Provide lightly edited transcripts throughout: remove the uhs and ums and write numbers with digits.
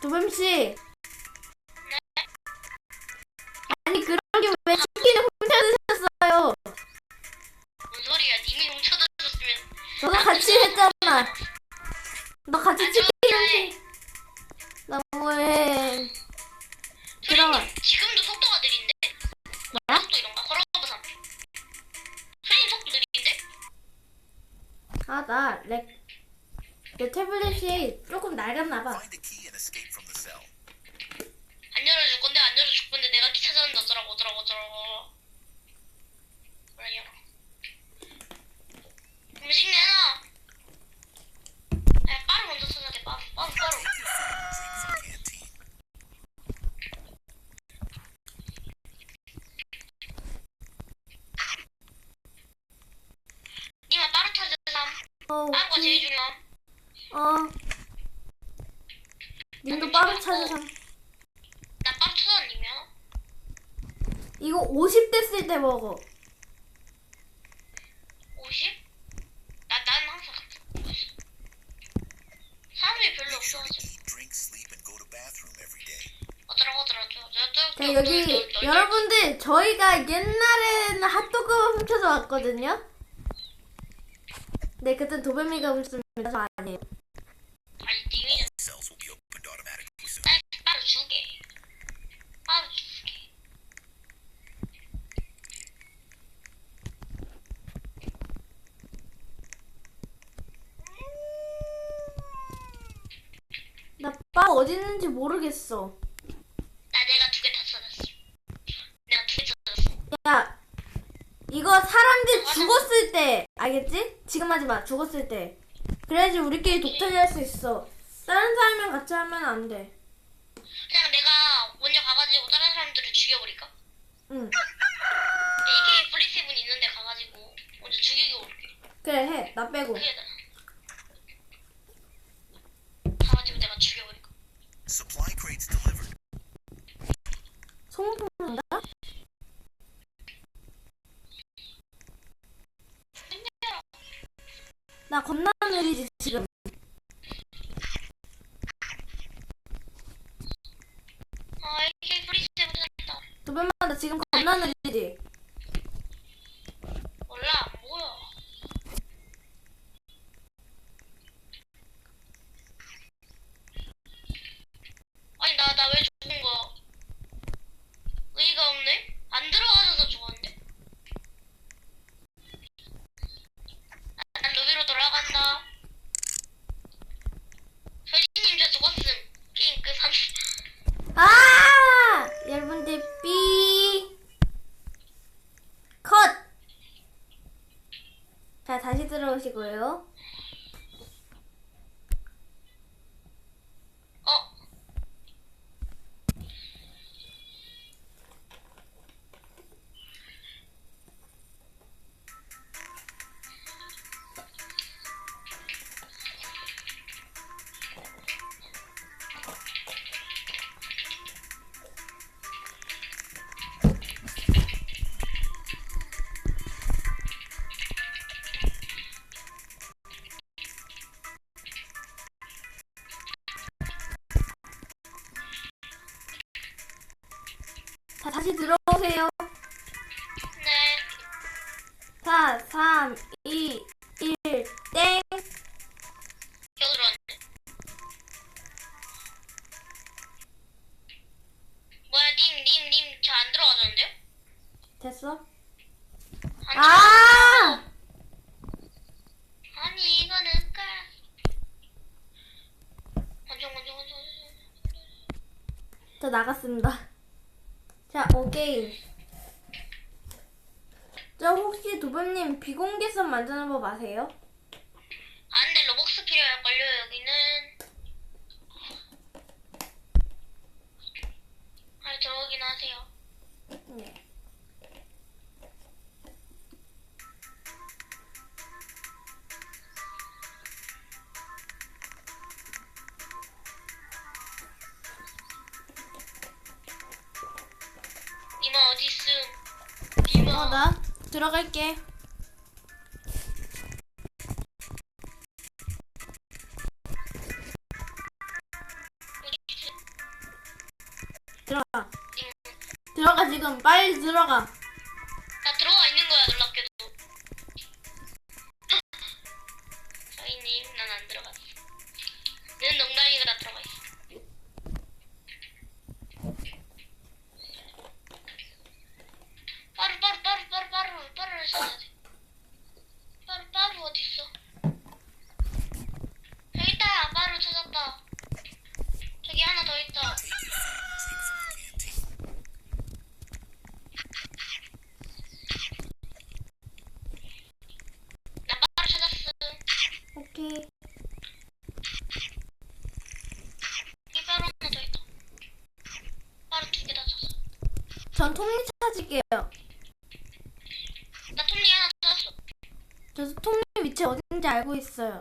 도뱀씨. 아니 그런 게 왜 치킨을 훔쳐 드셨어요? 뭔 소리야? 님이 훔쳐줬으면. 너도 같이 했잖아. 너 같이 치킨 훔쳐. 너무해. 들어와. 소리님 지금도 속도가 느린데? 뭐야? 속도 이런가? 걸어보삼. 소리님 속도 느린데? 아, 내 태블릿이 조금 낡았나봐. Find a key and escape from the cell. 안 열어줄 건데 안 열어줄 건데 내가 키 찾았는데 어쩌라고. 뭐라 열어. 음식 내놔. 야 빠루 먼저 찾아야 돼. 빠루. Take your food and drink from canteen. 님아 빠루 찾으삼. 빠른 거 제일 중요함. 님도 빠르 찾으삼. 나 빠루 찾았님이야. 이거 50 됐을 때 먹어. 50? 나는 항상 사람이 별로 Make sure to 없어가지고. eat, drink, sleep, and go to bathroom every day. 어쩌라고. 자, 여기 여러분들 저희가 옛날에는 핫도그 훔쳐서 왔거든요. 네, 그땐 도배미가 훔쳤습니다. 저 아니에요. 아니 님이 Cells will be opened automatically soon. 빠루 주게. 나 빠 어디 있는지 모르겠어. 내가 2개 다 찾았어. 내가 2개 찾았어. 야, 이거 사람들 죽었을 때 알겠지? 지금 하지 마. 죽었을 때. 그래야지 우리끼리 독타기 할 수 있어. 다른 사람이랑 같이 하면 안 돼. 그냥 내가 먼저 가가지고 다른 사람들을 죽여버릴까? 응. AK 플리세븐 있는데 가가지고 먼저 죽이고 올게. 그래, 해. 나 빼고. 그게 나. 가가지고 내가 죽여버릴까? Supply crates delivered. 소문난다? 나 겁나 느리지 지금. AK 플리세븐 찾았다. 도배만 나 지금 겁나 느리지. 몰라 뭐야. 아니 나 왜 죽은 거야? 의의가 없네? 안 들어가져서 죽었는데? 난 로비로 돌아간다. 소리님 저 죽었음. 게임 끝. 아! 여러분들 삐 컷! 자, 다시 들어오시고요. 어? 자, 다시 들어오세요. 네. 4, 3, 2, 1, 땡. 저 들어왔네. 뭐야 님 저 안 들어가졌는데요? 됐어? 안 아! 들어가졌어. 아니 이거는 건져. 저 나갔습니다. 자, 오케이. 저 혹시 도배님 비공개선 만드는 법 아세요? 안돼 로벅스 필요할걸요 여기는. 아니 들어오긴 하세요. 네. 니마 어딨음? 니마 나 들어갈게. 어딨음? 들어가. 들어가 지금 빨리 들어가. 나 들어가 있는 거야 놀랍게도. 저희님 난 안 들어갔어. 는 농담이고 나 들어가 있어. 빠르를 써야 돼. 빠루 어디 있어? 여기 있다. 빠루 찾았다. 저기 하나 더 있다. Take your food and drink from the canteen. 나 빠루 찾았어. 오케이. 여기 빠루 하나 더 있다. 빠루 2개 다 찾았어. 전 톱니 찾을게요. 나 톱니 하나 찾았어. 저 톱니 위치 어딘지 알고 있어요.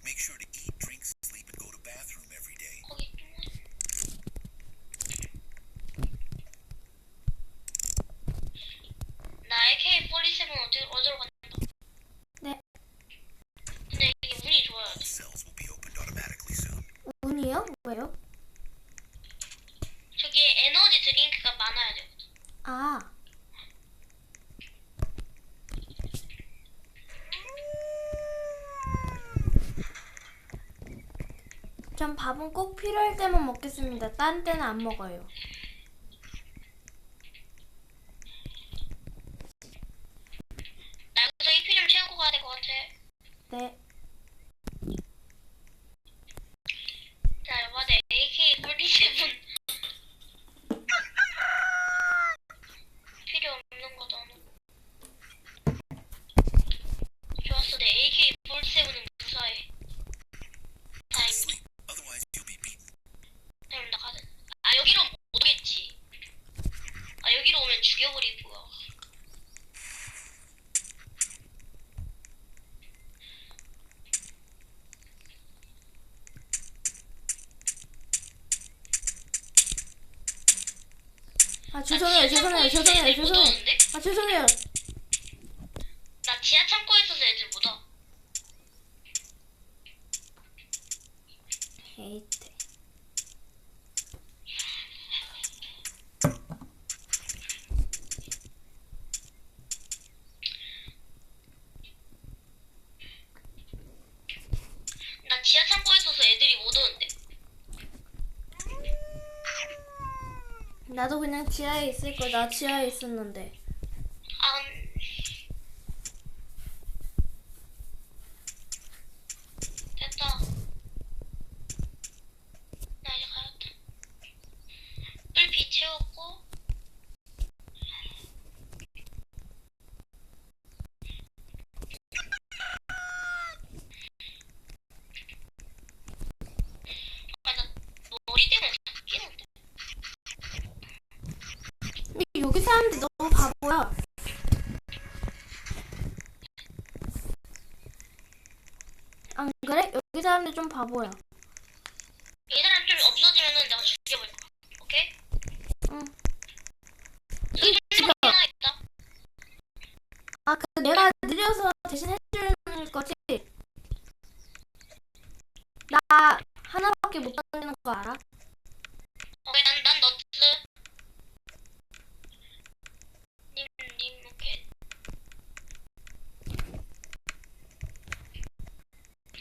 Make sure to eat, drink, sleep, and go to bathroom every day. 거기 나 AK-47 어디로 갔는다. 네. 근데 이게 운이 좋아야 All 돼. cells will be opened automatically soon. 운이요? 왜요? 저기에 에너지 드링크가 많아야 돼. 아. 전 밥은 꼭 필요할 때만 먹겠습니다. 딴 때는 안 먹어요. 나 여기서 EP 좀 채우고 가야 될 것 같아. 네. 자, 여봐내 AK-47 필요 없는 거잖아. 좋았어, 내 AK-47은 무사해. 다행이다. Sleep, otherwise you'll be beaten. 그럼 나 가자. 아, 여기로 못 오겠지. 아, 여기로 오면 죽여버릴 거야. 아 죄송해요. 오는데? 아 죄송해요. 나 지하 창고에 있어서 애들 못 와. 헤이트. 나 지하 창고에 있어서 애들이 못 오는데. 나도 그냥 지하에 있을 거. 나 지하에 있었는데. 아, 됐다. 나 이제 가야겠다. 뿔비 채웠고. 아, 나 머리 때문에 잡히는데. 근데 여기 사람들 너무 바보야. 안 그래? 여기 사람들 좀 바보야. 이 사람 좀 없어지면은 내가 죽여버릴 거야. 오케이? 응. 저기 좀 하나 있다. 아, 그 내가 느려서 대신 해주는 거지? 나 하나밖에 못 던지는 거 알아? 오케이, 난 너트. 님, 오케이.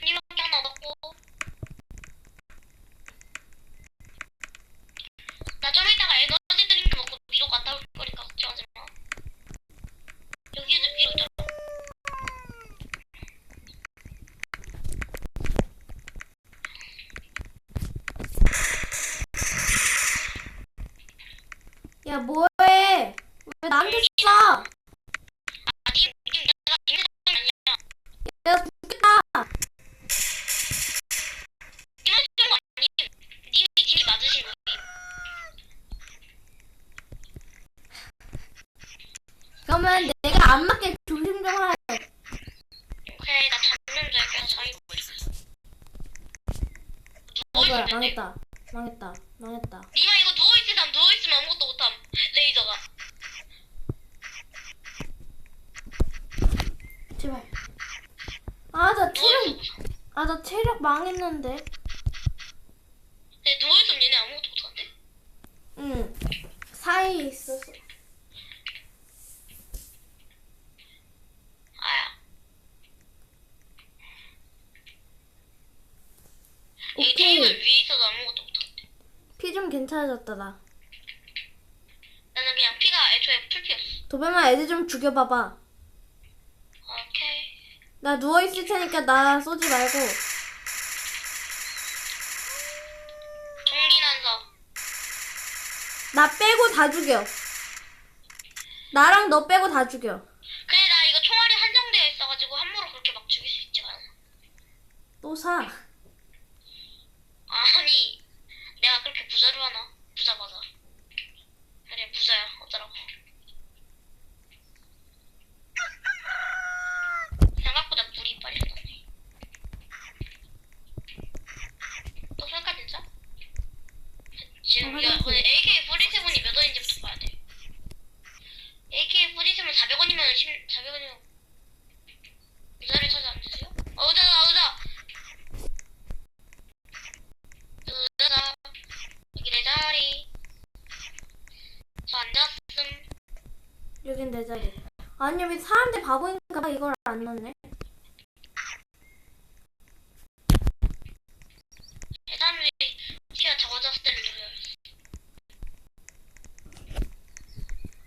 님한테 하나 넣고. 나 좀 이따가 에너지 드링크 먹고 위로 갔다 올 거니까 걱정하지 마. 여기 애들 위로 있더라. 야, 뭐해? 왜 나한테 쏴? 아, 내가 님 사람이 아니야. 야, 죽겠다. 님은 쓰는 거 아님. 님이 맞으신 거임. 그러면 내가 안 맞게 조심 좀 해. 오케이, 나 잡는 줄 알게 자유. 뭐야, 누워있는데? 망했다. 니마 이거 누워있을 사람 누워있으면 아무것도 못함. 레이저가. 제발. 아, 나 체력. 누워있어. 아, 나 체력 망했는데. 근데 누워있으면 얘네 아무것도 못하는데? 응. 사이에 있어서. 아야. 이 오케이. 테이블 위에 있어도 아무것도 못하는데. 피 좀 괜찮아졌다, 나. 나는 그냥 피가 애초에 풀피였어. 도배만 애들 좀 죽여봐봐. 오케이. 나 누워있을 테니까 나 쏘지 말고. 동기난서. 나 빼고 다 죽여. 나랑 너 빼고 다 죽여. 그래, 나 이거 총알이 한정되어 있어가지고 함부로 그렇게 막 죽일 수 있지 않아. 또 사. 아니, 내가 그렇게 부자로 하나? 부자 맞아. 그래, 부자야. 어쩌라고. 생각보다 물이 빨리 나네. 또 설까 진짜? 지금 어, 이거 화장실. 오늘 AK47이 몇 원인지부터 봐야 돼. AK47 400원이면 400원이면 의자를 찾아 앉으세요? 의자다. 의자다. 여기 내 자리. 저 앉았음. 여긴 내 자리. 아니, 왜 사람들 바보인가 봐 이걸 안 넣네. 사람들이 키가 작아졌을 때를 누려요.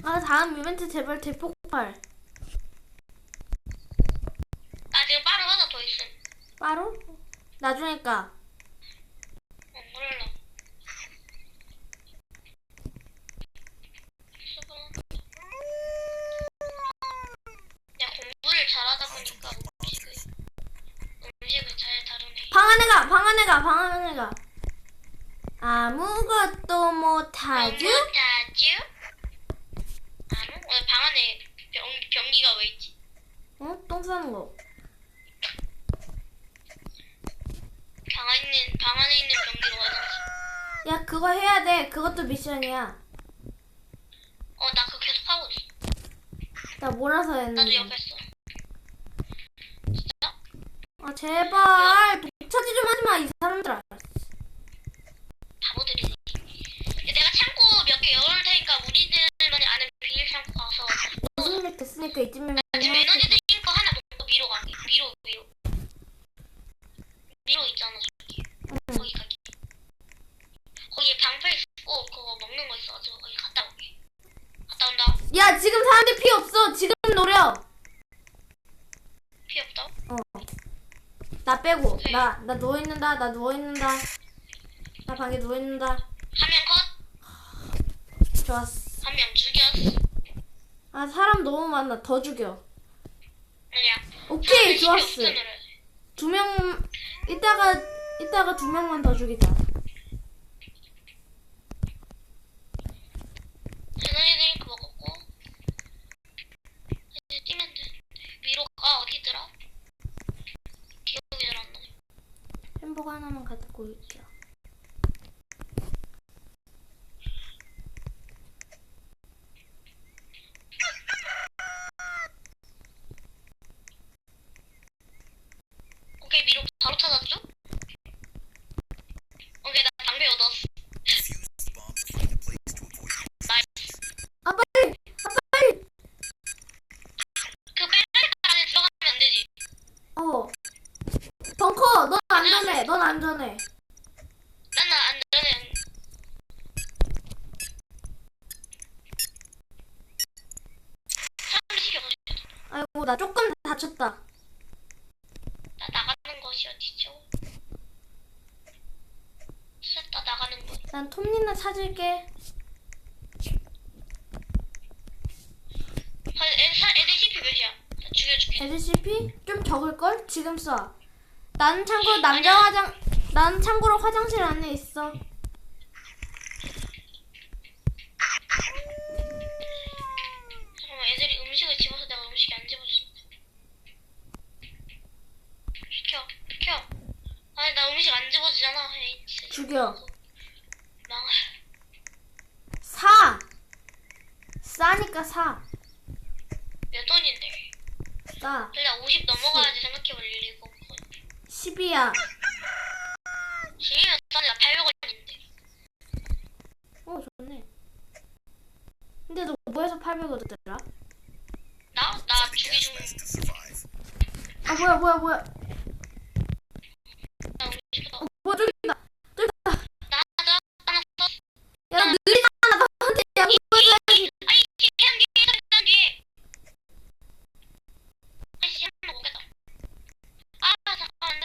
아, 다음 이벤트 제발 대폭발. 나 지금 빠루 하나 더 있음. 바로? 나중에 까. 몰라. 내가 공부를 잘하다 보니까 음식을 잘 다루네. 방 안에 가. 아무것도 못하죠? 못하죠? 오늘 방 안에 변기가 왜 있지? 어? 똥 싸는 거. 방 안에 있는 변기로 화장실. 야, 그거 해야 돼. 그것도 미션이야. 나 그거 계속 하고 있어. 나 몰아서 나도 했는데. 옆에 있어. 진짜? 아, 제발. 독차지 좀 하지 마, 이 사람들아. 바보들이네. 내가 창고 몇 개 열을 테니까 우리들만이 아는 비밀 창고 가서 무슨 일 됐으니까 이쯤이면 지금 에너지 드링크 하나 먹고 위로 가게. 위로 있잖아 저기. 거기 가게. 거기 방패 있고 그거 먹는 거 있어가지고 거기 갔다 올게. 갔다 온다. 야, 지금 사람들 피 없어. 지금 노려. 피 없다. 나 빼고. 오케이. 나 누워있는다. 나 방에 누워있는다. 한 명 컷. 좋았어. 한 명 죽였어. 아, 사람 너무 많아. 더 죽여. 아니야. 오케이, 사람들 좋았어. 시피 없을 때 노려야 돼. 2명, 이따가 2명만 더 죽이자. 에너지 드링크 먹었고 이제 뛰면 돼. 위로가 어디더라? 기억이 잘 안 나네. 햄버거 하나만 갖고 있자. 오케이, 위로 바로 찾았죠? 오케이, 나 방패 얻었어. Defuse the bomb to find a place to avoid 나이스. 아, 빨리! 그 빨간 안에 들어가면 안 되지. 벙커! 넌 안전해. 난 안전해. 사람들 시켜가지고 아이고, 나 조금 다쳤다. 나 나가는 것이 어디죠? 찾았다, 나가는 것. 난 톱니나 찾을게. 애들 CP 몇이야? 나 죽여줄게. LCP? 좀 적을걸? 지금 써. 난 참고로 화장실 안에 있어. 잠깐만, 애들이 음식을 집어서 내가 음식이 안 집어졌어. 비켜. 아니, 나 음식 안 집어지잖아. 에이, 진짜. 죽여. 망할. 싸니까 사. 몇 돈인데? 싸. 일단 50 넘어가야지 생각해볼 일이고. 10이야. 지금 싸니까 800원인데. 좋네. 근데 너 뭐해서 800원 얻었더라? 나 Find a 주기 gas 중. mask to survive. 뭐야. 나 우리 집에서. 저기 있다. 나 떠났어. 야, 너 느리잖아. 너한테 양보해줘야지. 아이 캠 뒤에 캠 뒤에. 아이씨 한번 오겠다. 아 잠깐만.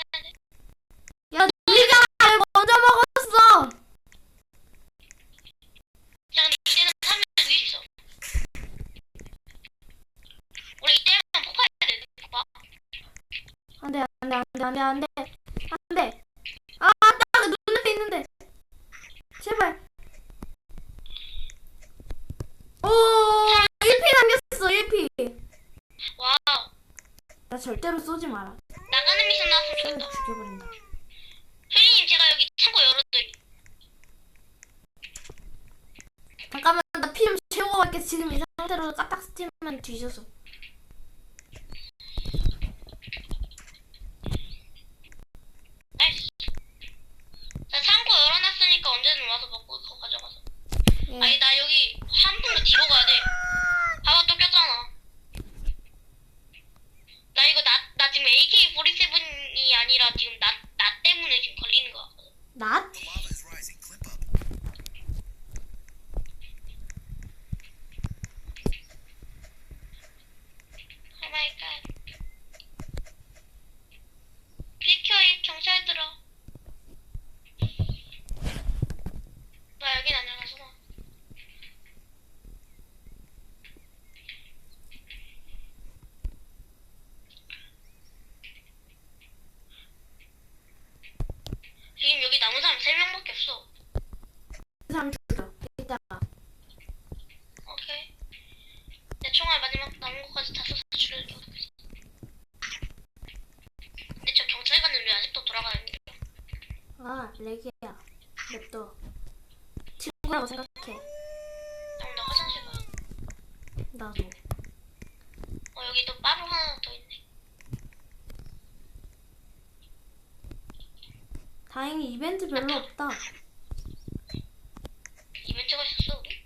야, 느리잖아. 왜 먼저 먹었어. 자 근데 이제는 사면 이길 수 있어. 우리 이때만 폭파해야 돼. 폭파. 안 돼. 아, 딱 눈앞에 있는데. 제발. 오, 1피 남겼어, 1피. 와우. 나 절대로 쏘지 마라. 나가는 미션 나왔으면 쏘면 좋겠다. 죽여버린다. 혜리님 제가 여기 창고 열어드릴. 잠깐만, 나 피 좀 채우고 갈게. 지금 이 상태로 까딱 스치면 뒤져서. 나이스. 자 창고 열어놨으니까 언제든 와서 먹고 그거 가져가서. 예. 아니 나 여기 한 분도 뒤로 가야 돼. 봐봐 또 꼈잖아. 나 이거 나 지금 AK-47이 아니라 지금 나 때문에 지금 걸리는 거 같거든. 낫? The lava is rising. Climb up. 오 마이 갓. 비켜 이 경찰들아. 나 여긴 아니야 가서나. 지금 여기 남은 사람 3명밖에 없어. 그 사람 죽여. 이따가. 오케이. 내 총알 마지막 남은 것까지 다 써서 줄여줄게. 어떡하지? 근데 저 경찰관은 왜 아직도 돌아가는 거야? 아, 렉이야. 냅둬. 친구라고 생각해. 형, 나 화장실 가. 나도. 여기 또 빠루 하나 더 있네. 다행히 이벤트 별로 없다. 이벤트가 있었어, 우리?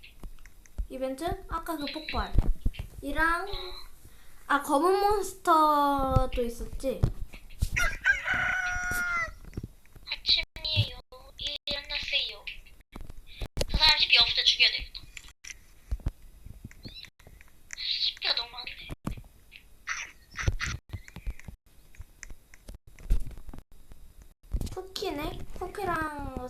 이벤트? 아까 그 폭발. 이랑 검은 몬스터도 있었지. 아침이에요. 일어났어요. 저 사람 CP 없을 때 죽여야 되겠다. CP가 너무 많은데. 쿠키네? 쿠키랑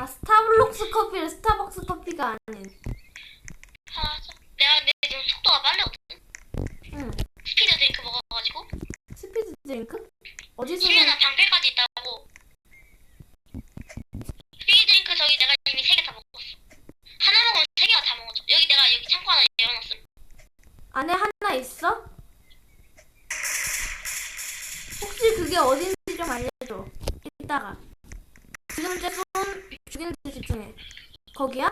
스타블록스 커피를 스타벅스 커피가 아닌. 내가 근데 지금 속도가 빠르거든? 응. 스피드 드링크 먹어가지고. 스피드 드링크? 어디서 심지어 나 방패까지 있다고. 스피드 드링크 저기 내가 이미 3개 다 먹었어. 하나 먹으면 3개가 다 먹었죠. 여기 창고 하나 열어놨음. 안에 하나 있어? 혹시 그게 어딘지 좀 알려줘. 이따가. 지금 쟤손 죽이는 데 집중해. 거기야?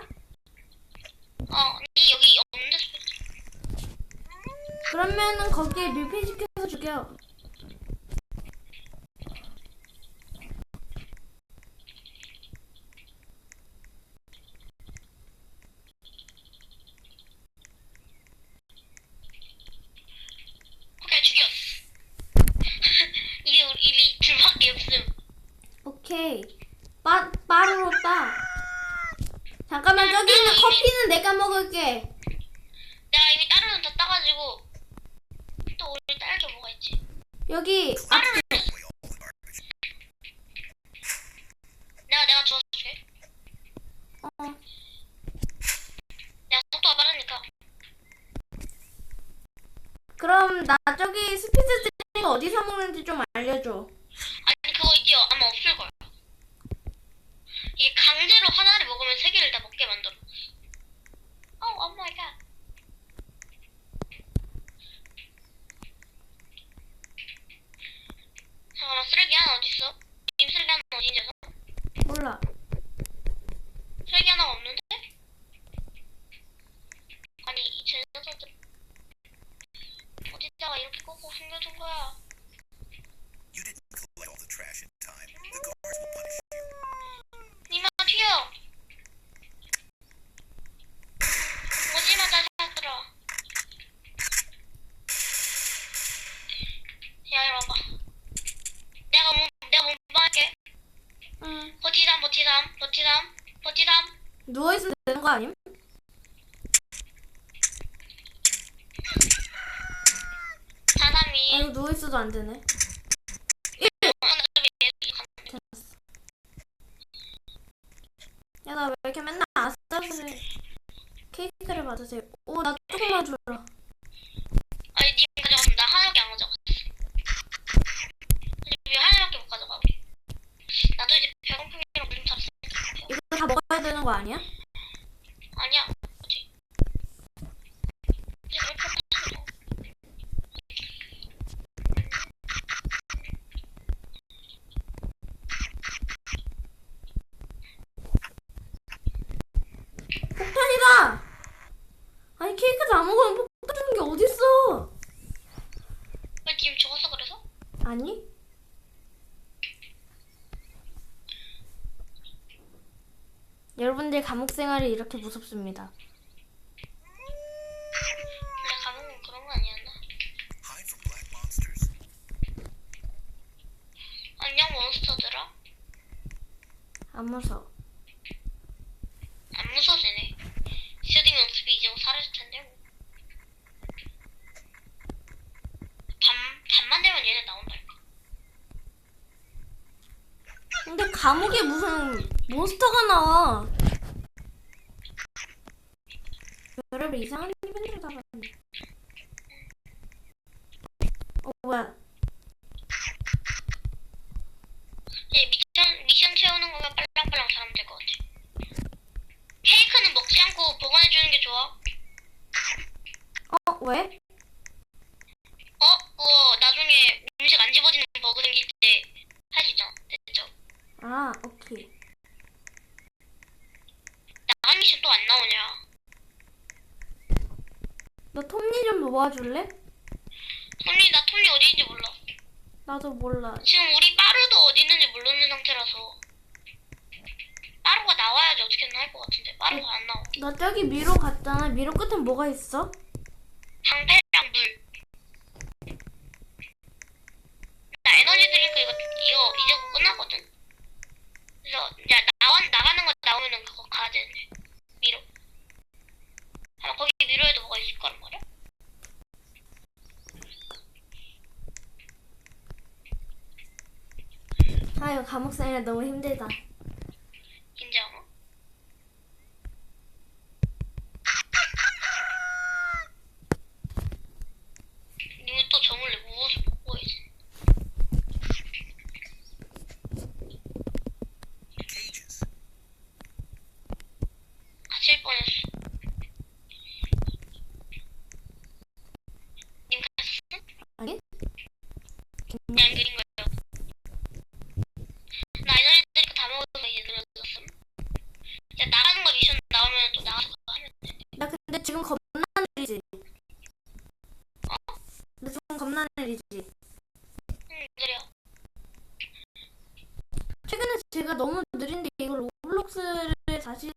아니 여기 없는데 스피드. 그러면은 거기에 밀폐시켜서 죽여. 오케이 죽였어. 이제 우리 둘밖에 없음. 오케이. 빠르로 따. 잠깐만, 저기 있는 커피는 내가 먹을게. 내가 이미 다른 건 다 따가지고. 또 우리 딸 게 뭐가 있지? 여기 다른 앞에. Away all the garbage. 내가 주워줄게. 어, 내가 속도가 빠르니까. 그럼 나 저기 스피드 드링크 어디서 먹는지 좀 알려줘. 아니 그거 이제 아마 없을 거야. 이게 강제로 하나를 먹으면 3개를 다 먹게 만들어. 오 마이 갓. 잠깐만 쓰레기 하나 어딨어? 님 쓰레기 하나 어디 있냐? 몰라. 쓰레기 하나가 없는데? 아니 이 제자들 어디다가 이렇게 꽂고 숨겨둔 거야? 누워있으면 되는 거 아님? 사람이 아이고 누워있어도 안 되네. 야 나 왜 이렇게 맨날 아싸스를 케이크를 받으세요. 오 나 조금만 줘라. 아니 님 가져갔으면 나 하나밖에 안 가져갔어. 왜 하나밖에 못 가져가고? 나도 이제 배고픔이랑 물좀 탔으니까. 이거 다 먹어야 되는 거 아니야? 아니야. 뭐지? 이제 배고프면 폭탄이다! 아니 케이크 다 먹으면 폭탄 주는 게 어딨어? 왜 지금 죽었어 그래서? 아니? 여러분들 감옥 생활이 이렇게 무섭습니다. 원래 감옥은 그런 거 아니었나? Hide from black monsters. 안녕 몬스터들아. 안 무서워. 안 무서워지네. 슈딩 연습이 이제 곧 사라질 텐데 뭐. 밤만 되면 얘네 나온다니까. 근데 감옥에 무슨 몬스터가 나와. 여러분 이상한 이벤트를 다 봤네. 뭐야? 이제 미션 채우는 거면 빨랑빨랑 잘하면 될 것 같아. 케이크는 먹지 않고 보관해주는 게 좋아. 왜? 그거 나중에 음식 안 집어지는 버그 생길 때 할 수 있잖아. 됐죠? 아 오케이. 나간 미션 또 안 나오냐? 너 톱니 좀 모아줄래? 나 톱니 어디 있는지 몰라. 나도 몰라. 지금 우리 빠루도 어디 있는지 모르는 상태라서. 빠루가 나와야지 어떻게든 할 것 같은데 빠루가 안 나와. 나 저기 미로 갔잖아. 미로 끝에 뭐가 있어? 방패랑 물. 나 에너지 드링크 이거 이제 곧 끝나거든. 그래서 이제 나가는 거 나오면은 그거 가야 되는데. 미로. 아마 거기 미로에도 뭐가 있을 거란 말이야. 아 이거 감옥 생활 너무 힘들다. 인정. 님이 또 저 몰래 무엇을 먹고 있지? Cages. 갇힐 뻔했어. 님 갇혔음? 아니? 그냥 그린 거예요. 나 에너지 드링크 다 먹어서 이제 늘어졌음. 이제 나가는 거 미션 나오면 또 나가서 그거 하면 돼. 나 근데 지금 겁나 느리지? 나 지금 겁나 느리지? 느려. 최근에 제가 너무 느린데 이걸 로블록스를 다시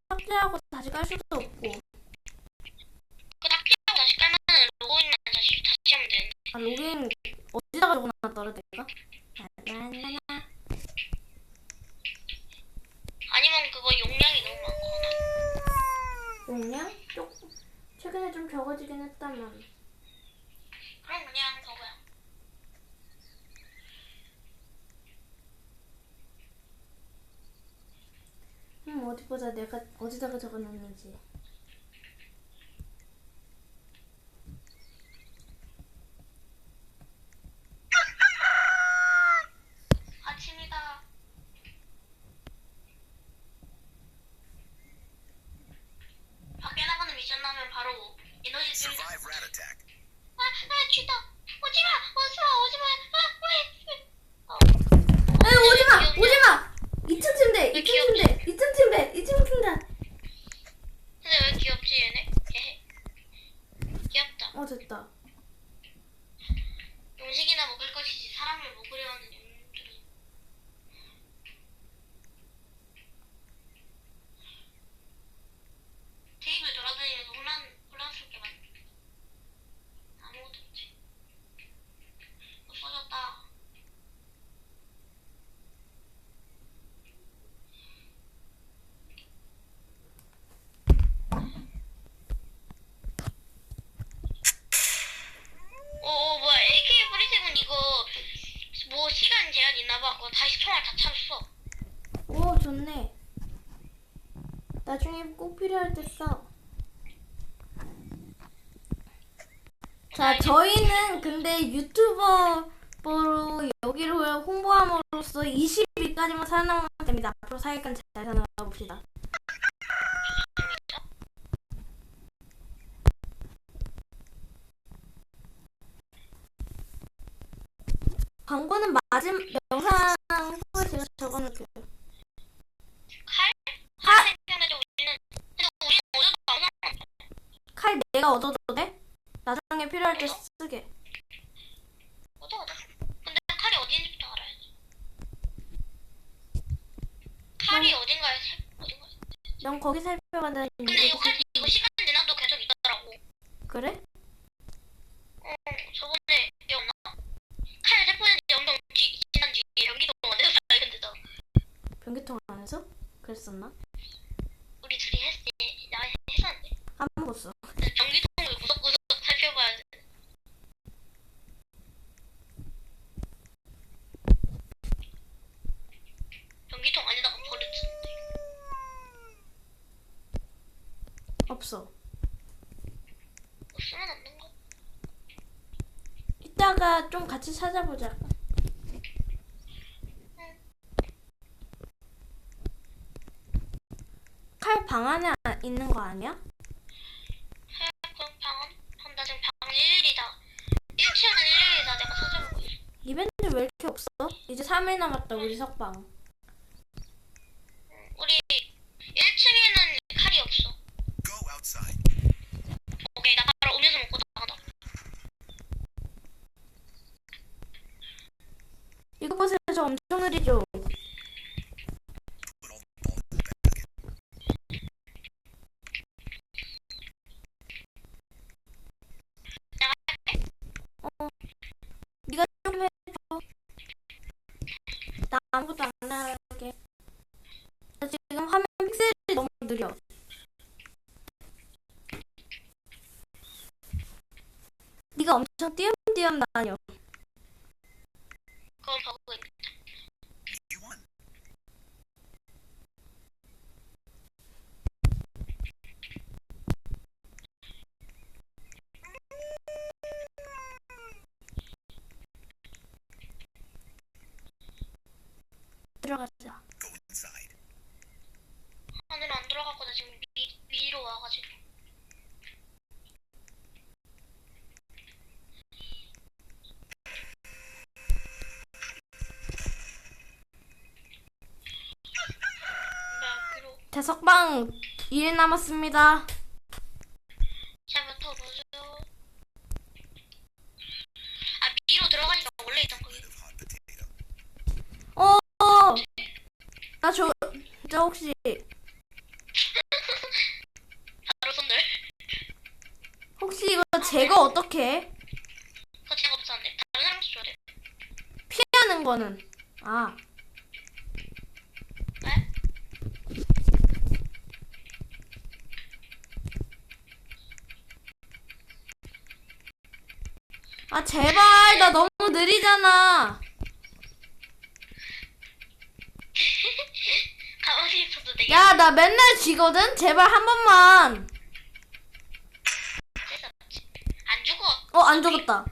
삭제하고 다시 깔 수도 없고. 그 삭제하고 다시 깔면은 로그인만 다시 하면 되는데. 아 로그인 어디다가 적어놨더라 내가? 나나나나. 아니면 그거 용량이 너무 많거나. 용량? 최근에 좀 적어지긴 했다만. 그럼 그냥 그거야. 어디 보자. 내가 어디다가 적어놨는지. 아침이다. 밖에 나가는 미션 나오면 바로 에너지 드링크. Survive rat attack. 쥐다. 오지마. 오지마. 에이 오지마! 오지마! 2층 침대! 2층 침대! 2층 침대! 2층 침대! 근데 다시 총알 다 찾았어. 오, 좋네. 나중에 꼭 필요할 때 써. 자, 저희는 근데 유튜버로 여기로 홍보함으로써 20일까지만 살아남으면 됩니다. 앞으로 4일간 잘 살아남아 봅시다. 광고는 마지막 영상 후에 제가 적어놓을게요. 칼? 칼 생겼는데 우리는 어제도 안 나왔는데. 칼 내가 얻어도 돼? 나중에 필요할 때 쓰게. 어디. 근데 칼이 어디 있는지도 알아야지. 칼이 어딘가에 넌 거기 살펴간다는 근데 이거 칼 이거 시간 지나도 계속 있더라고. 그래? 저번에 기억나? 칼 세포는 엄청 지난 뒤에 연기도 안 해서 발견되잖아. 변기통 안에서? 그랬었나? 우리 둘이 나 했었는데. 안 먹었어. 근데 전기통을 구석구석 살펴봐야 돼. 전기통 안에다가 버렸는데. 없어. 없으면 없는 거. 이따가 좀 같이 찾아보자. 칼 방 안에 있는 거 아니야? 그럼 나 지금 방 1일이다. 1층은 1일이다. 내가 찾아보고 있어. 이벤트 왜 이렇게 없어? 이제 3일 남았다 우리 석방. 우리 1층에는 칼이 없어. Go outside. 오케이, 나 바로 음료수 먹고 나가다. 이거 보세요, 저 엄청 느리죠? Put all the balls in the basket. 내가 할게. 네가 좀 해줘. 나 아무것도 안 할게. 나 지금 화면 픽셀이 너무 느려. 네가 엄청 띄엄띄엄 다녀. 그건 버그 있네. You won. 들어가자. Go inside. 안으로 안 들어가고 나 지금 위로 와가지고. 나 위로. 제 석방 2일 남았습니다. 잘부터 보세요. 아, 위로 들어가니까 원래 있던 거기. Bit of hot potato. 저 혹시 바로 손들. 이거 제거 어떻게 해? 그거 제가 없었는데. 다른 사람도 줘야 돼. 피하는 거는. 아, 왜? 아 제발 나 너무 느리잖아. 가만히 있어도 되게. 야, 나 맨날 지거든. 제발 한 번만. 됐었지. 안 죽어. 안 죽었다.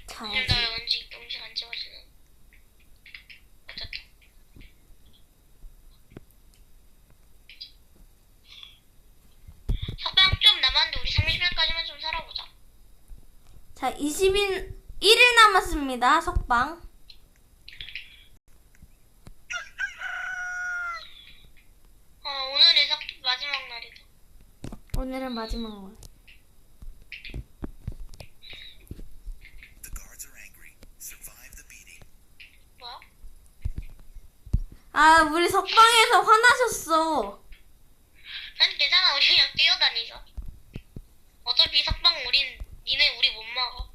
그럼 자야지. 나 음식 안 찍어주는. 어쨌든. 석방 좀 남았는데 우리 30일까지만 좀 살아보자. 자, 20일 1일 남았습니다. 석방. 오늘이 마지막 날이다. 오늘은 마지막 날. The guards are angry. Survive the beating. 뭐야? 아, 우리 석방에서 화나셨어. 난 괜찮아. 우리 그냥 뛰어다니자. 어차피 석방 니네 우리 못 막아.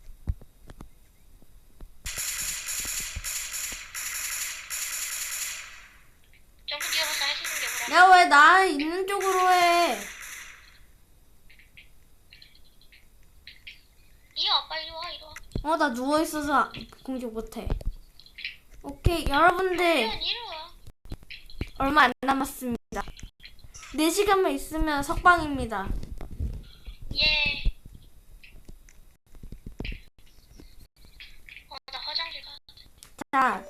점프 뛰어봐서 할 수 있는 게 뭐라. 야, 왜 나 있는 쪽으로 해? 나 누워있어서 공격 못해. 오케이, 여러분들. 이런 이리와. 얼마 안 남았습니다. 4시간만 있으면 석방입니다. 예. 나 화장실 가. 자,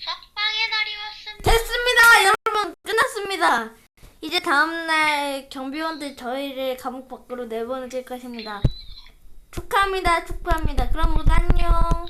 석방의 날이 왔습니다. 됐습니다. 여러분, 끝났습니다. 이제 다음날 경비원들 저희를 감옥 밖으로 내보내줄 것입니다. 축하합니다. 축하합니다. 그럼 모두 안녕.